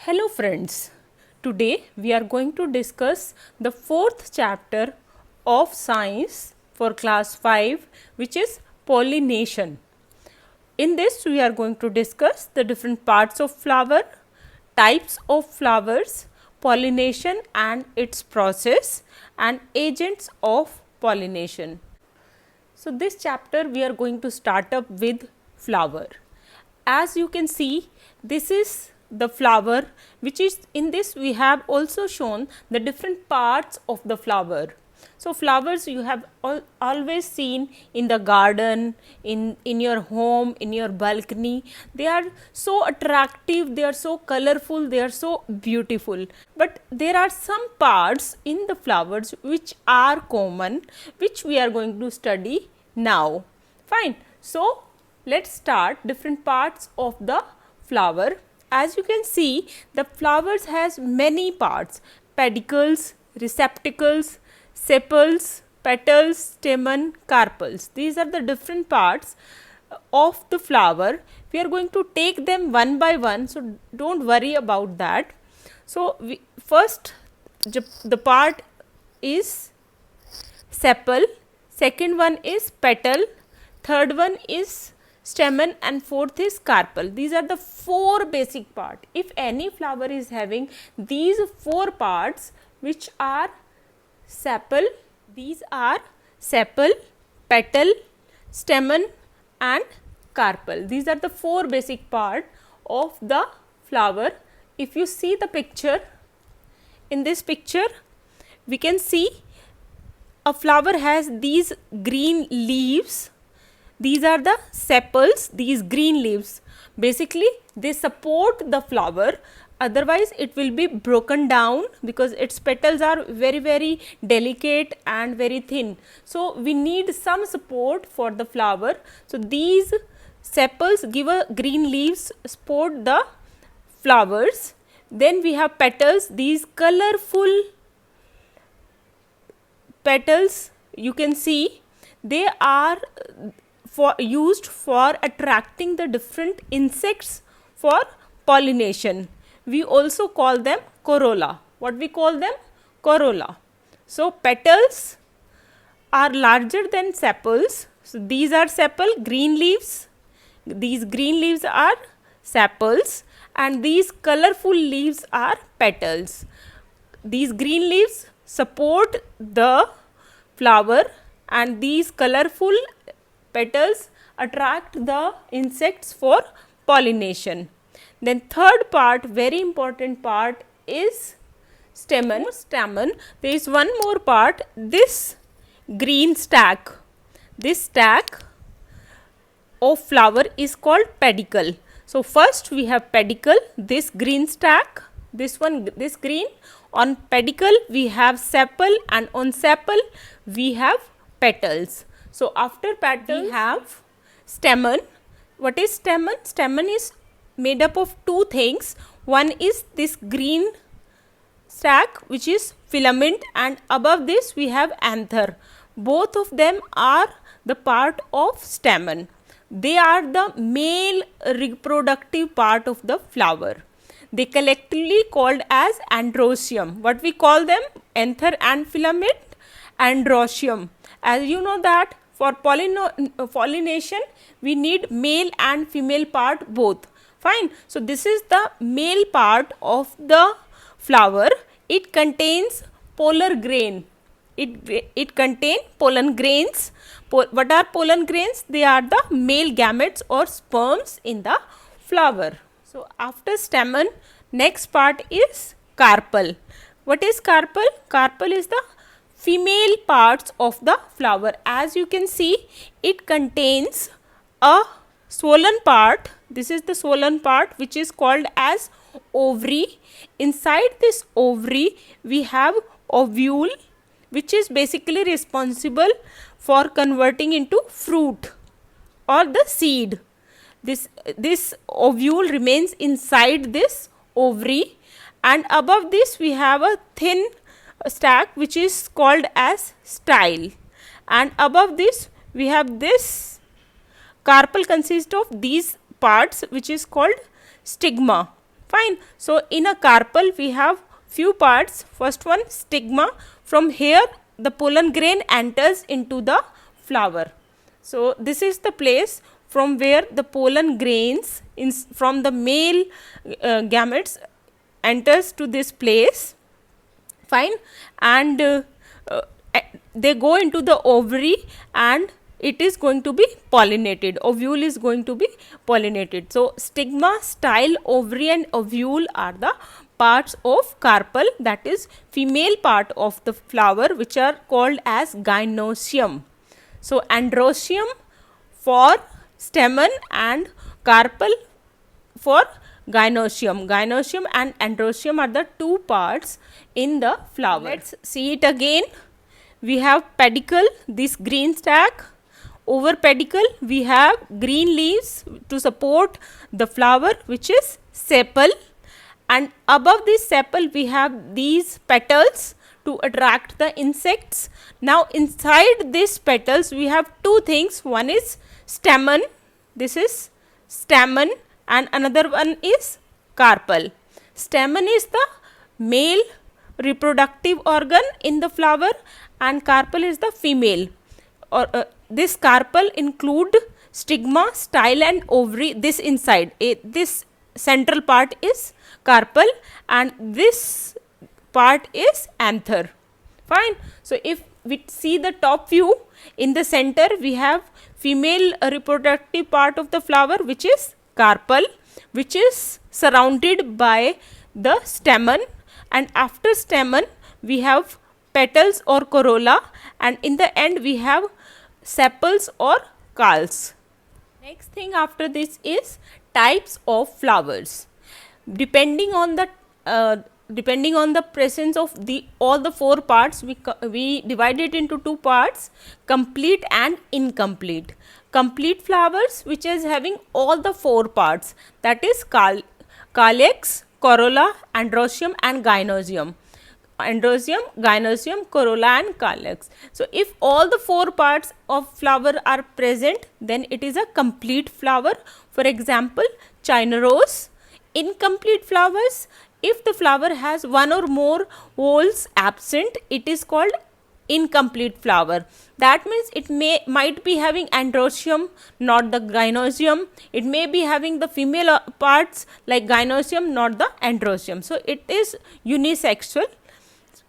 Hello friends, today we are going to discuss the fourth chapter of science for class 5, which is pollination. In this we are going to discuss the different parts of flower, types of flowers, pollination and its process, and agents of pollination. So this chapter we are going to start up with flower. As you can see, this is the flower, which is in this we have also shown the different parts of the flower. So flowers you have always seen in the garden, in your home, in your balcony. They are so attractive, they are so colorful, they are so beautiful. But there are some parts in the flowers which are common, which we are going to study now. Fine. So let's start different parts of the flower. As you can see, the flowers has many parts: pedicles, receptacles, sepals, petals, stamen, carpels. These are the different parts of the flower. We are going to take them one by one, so don't worry about that. So first the part is sepal, second one is petal, third one is stamen, and fourth is carpel. These are the four basic parts. If any flower is having these four parts, which are sepal, these are sepal, petal, stamen and carpel. These are the four basic parts of the flower. If you see the picture, in this picture we can see a flower has these green leaves. These are the sepals, these green leaves. Basically, they support the flower, otherwise it will be broken down because its petals are very delicate and very thin. So we need some support for the flower. So these sepals give a green leaves, support the flowers. Then we have petals, these colorful petals you can see, they are used for attracting the different insects for pollination. We also call them corolla. What we call them? Corolla. So petals are larger than sepals. So these are sepal, green leaves. These green leaves are sepals and these colorful leaves are petals. These green leaves support the flower and these colorful petals attract the insects for pollination. Then third part, very important part, is stamen. There is one more part, this green stack. This stack of flower is called pedicle. So first we have pedicle, this green stack, this one, this green. On pedicle we have sepal and on sepal we have petals. So after petals we have stamen. What is stamen? Stamen is made up of two things. One is this green stack, which is filament, and above this we have anther. Both of them are the part of stamen. They are the male reproductive part of the flower. They collectively called as androecium. What we call them? Anther and filament, androecium. As you know that for pollination we need male and female part both. Fine. So this is the male part of the flower. It contains polar grain. It contains pollen grains. What are pollen grains? They are the male gametes or sperms in the flower. So after stamen, next part is carpel. What is carpel? Carpel is the female parts of the flower. As you can see, it contains a swollen part. This is the swollen part, which is called as ovary. Inside this ovary we have ovule, which is basically responsible for converting into fruit or the seed. This ovule remains inside this ovary, and above this we have a thin stack which is called as style, and above this we have this carpel consists of these parts which is called stigma. Fine. So in a carpel we have few parts. First one, stigma. From here the pollen grain enters into the flower. So this is the place from where the pollen grains from the male gametes enters to this place. Fine. And they go into the ovary and it is going to be pollinated. Ovule is going to be pollinated. So stigma, style, ovary and ovule are the parts of carpel, that is female part of the flower, which are called as gynoecium. So androecium for stamen and carpel for gynoecium. Gynoecium and androecium are the two parts in the flower. Let's see it again. We have pedicle, this green stack. Over pedicle we have green leaves to support the flower, which is sepal, and above this sepal we have these petals to attract the insects. Now inside these petals we have two things. One is stamen, this is stamen, and another one is carpel. Stamen is the male reproductive organ in the flower and carpel is the female. This carpel include stigma, style and ovary. This inside, this central part is carpel and this part is anther. Fine. So if we see the top view, in the center we have female reproductive part of the flower, which is carpel, which is surrounded by the stamen, and after stamen we have petals or corolla, and in the end we have sepals or calls. Next thing after this is types of flowers. Depending on the presence of all the four parts, we divide it into two parts: complete and incomplete. Complete flowers which is having all the four parts, that is calyx, corolla, androecium and gynoecium. Androecium, gynoecium, corolla and calyx. So if all the four parts of flower are present, then it is a complete flower. For example, China rose. Incomplete flowers, if the flower has one or more whorls absent, it is called incomplete flower. That means it might be having androecium, not the gynoecium. It may be having the female parts like gynoecium, not the androecium. So it is unisexual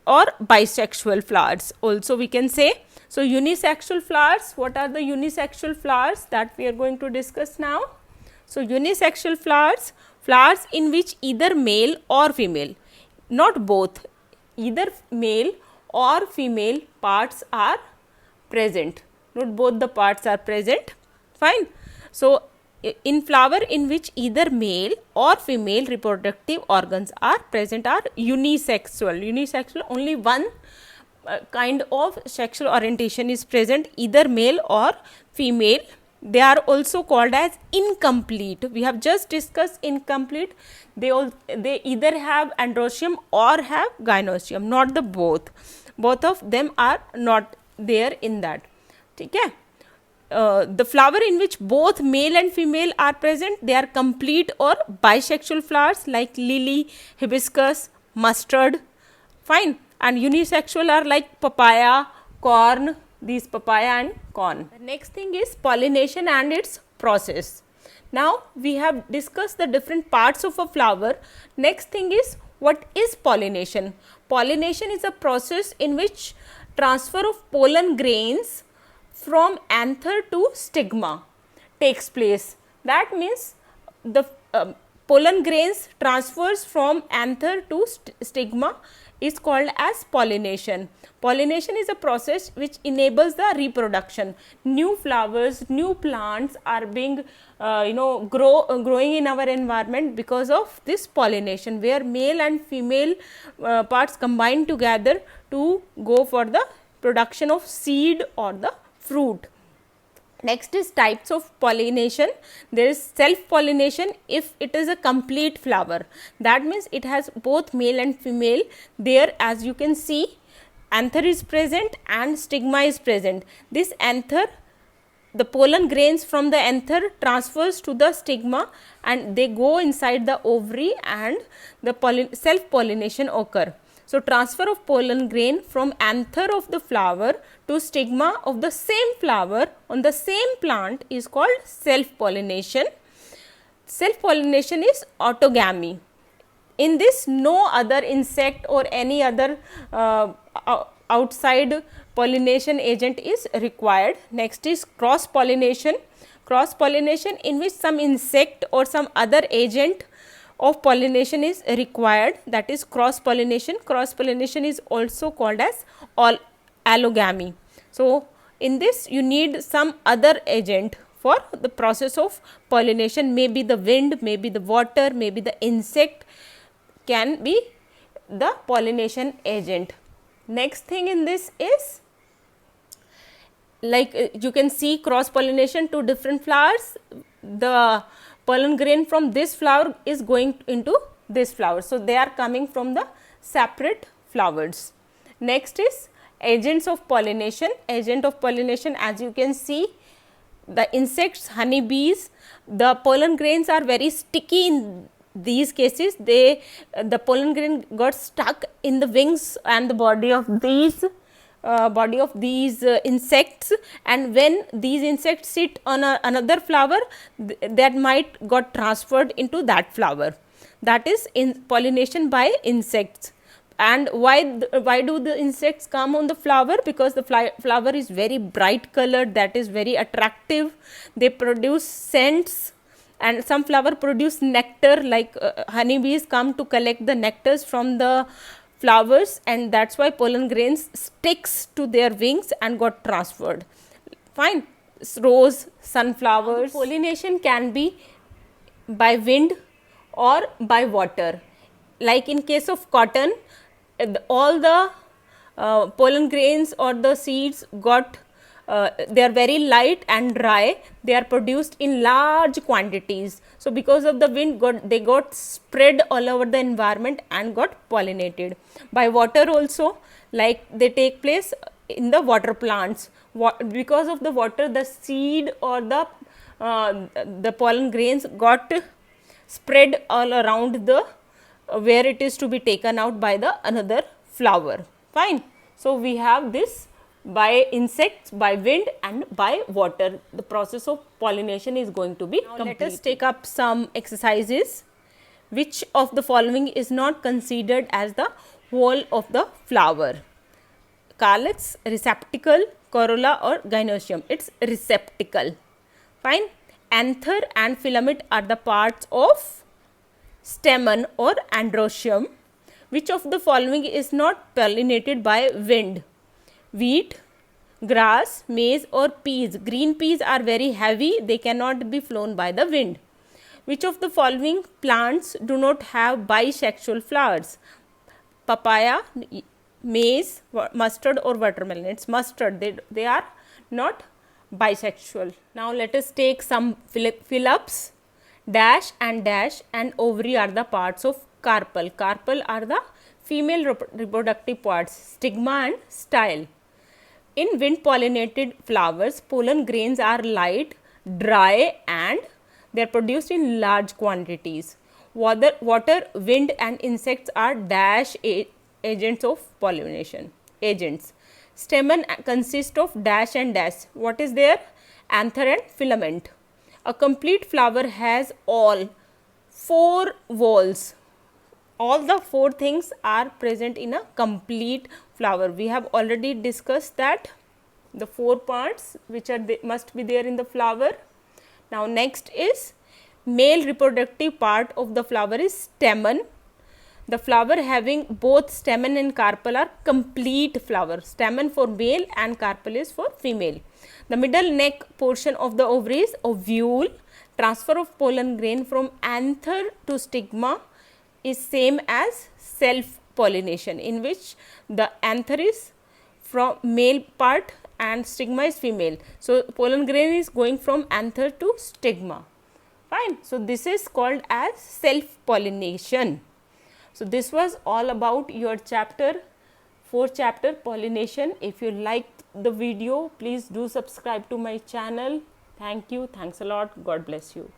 or bisexual flowers also we can say. So unisexual flowers, what are the unisexual flowers that we are going to discuss now? So unisexual flowers, flowers in which either male or female, not both, either male or female parts are present, not both the parts are present. Fine. So in flower in which either male or female reproductive organs are present are unisexual. Unisexual, only one kind of sexual orientation is present, either male or female. They are also called as incomplete. We have just discussed incomplete. They either have androecium or have gynoecium, not the both. Both of them are not there in that. Okay. The flower in which both male and female are present, they are complete or bisexual flowers like lily, hibiscus, mustard. Fine. And unisexual are like papaya, corn, these papaya and corn. The next thing is pollination and its process. Now we have discussed the different parts of a flower. Next thing is, what is pollination? Pollination is a process in which transfer of pollen grains from anther to stigma takes place. That means the pollen grains transfers from anther to stigma is called as pollination. Pollination is a process which enables the reproduction. New flowers, new plants are being growing in our environment because of this pollination, where male and female parts combine together to go for the production of seed or the fruit. Next is types of pollination. There is self-pollination if it is a complete flower. That means it has both male and female. There, as you can see, anther is present and stigma is present. This anther the pollen grains from the anther transfers to the stigma and they go inside the ovary and the self pollination occur. So, transfer of pollen grain from anther of the flower to stigma of the same flower on the same plant is called self pollination. Self pollination is autogamy. In this, no other insect or any other outside pollination agent is required. Next is cross pollination. Cross pollination, in which some insect or some other agent of pollination is required, that is cross pollination. Cross pollination is also called as allogamy. So, in this you need some other agent for the process of pollination, maybe the wind, maybe the water, maybe the insect can be the pollination agent. Next thing in this is, like you can see cross pollination to different flowers, the pollen grain from this flower is going into this flower. So, they are coming from the separate flowers. Next is agents of pollination. Agent of pollination, as you can see, the insects, honey bees, the pollen grains are very sticky in these cases. The pollen grain got stuck in the wings and the body of these insects, and when these insects sit on another flower, that might got transferred into that flower. That is in pollination by insects. And why do the insects come on the flower? Because the flower is very bright colored, that is very attractive. They produce scents, and some flower produce nectar, like honeybees come to collect the nectars from the flowers, and that's why pollen grains sticks to their wings and got transferred. Fine. Rose, sunflowers. Pollination can be by wind or by water. Like in case of cotton, all the pollen grains or the seeds got they are very light and dry, they are produced in large quantities. So, because of the wind they got spread all over the environment and got pollinated. By water also, like they take place in the water plants. Because of the water, the seed or the pollen grains got spread all around the where it is to be taken out by the another flower. Fine. So, we have this by insects, by wind and by water. The process of pollination is going to be completed. Let us take up some exercises. Which of the following is not considered as the whole of the flower? Calyx, receptacle, corolla or gynoecium? It is receptacle. Fine. Anther and filament are the parts of stamen or androecium. Which of the following is not pollinated by wind? Wheat, grass, maize or peas. Green peas are very heavy, they cannot be flown by the wind. Which of the following plants do not have bisexual flowers? Papaya, maize, mustard or watermelon? It's mustard, they are not bisexual. Now, let us take some fill-ups. Dash and ovary are the parts of carpel. Carpel are the female reproductive parts, stigma and style. In wind pollinated flowers, pollen grains are light, dry and they are produced in large quantities. Water, wind and insects are dash agents of pollination. Agents. Stamen consist of dash and dash. What is there? Anther and filament. A complete flower has all 4 walls. All the 4 things are present in a complete flower. We have already discussed that the 4 parts which are must be there in the flower. Now, next is male reproductive part of the flower is stamen. The flower having both stamen and carpel are complete flower. Stamen for male and carpel is for female. The middle neck portion of the ovary is ovule. Transfer of pollen grain from anther to stigma is same as self pollination, in which the anther is from male part and stigma is female. So, pollen grain is going from anther to stigma. Fine. So, this is called as self pollination. So, this was all about your chapter fourth chapter, pollination. If you liked the video, please do subscribe to my channel. Thank you. Thanks a lot. God bless you.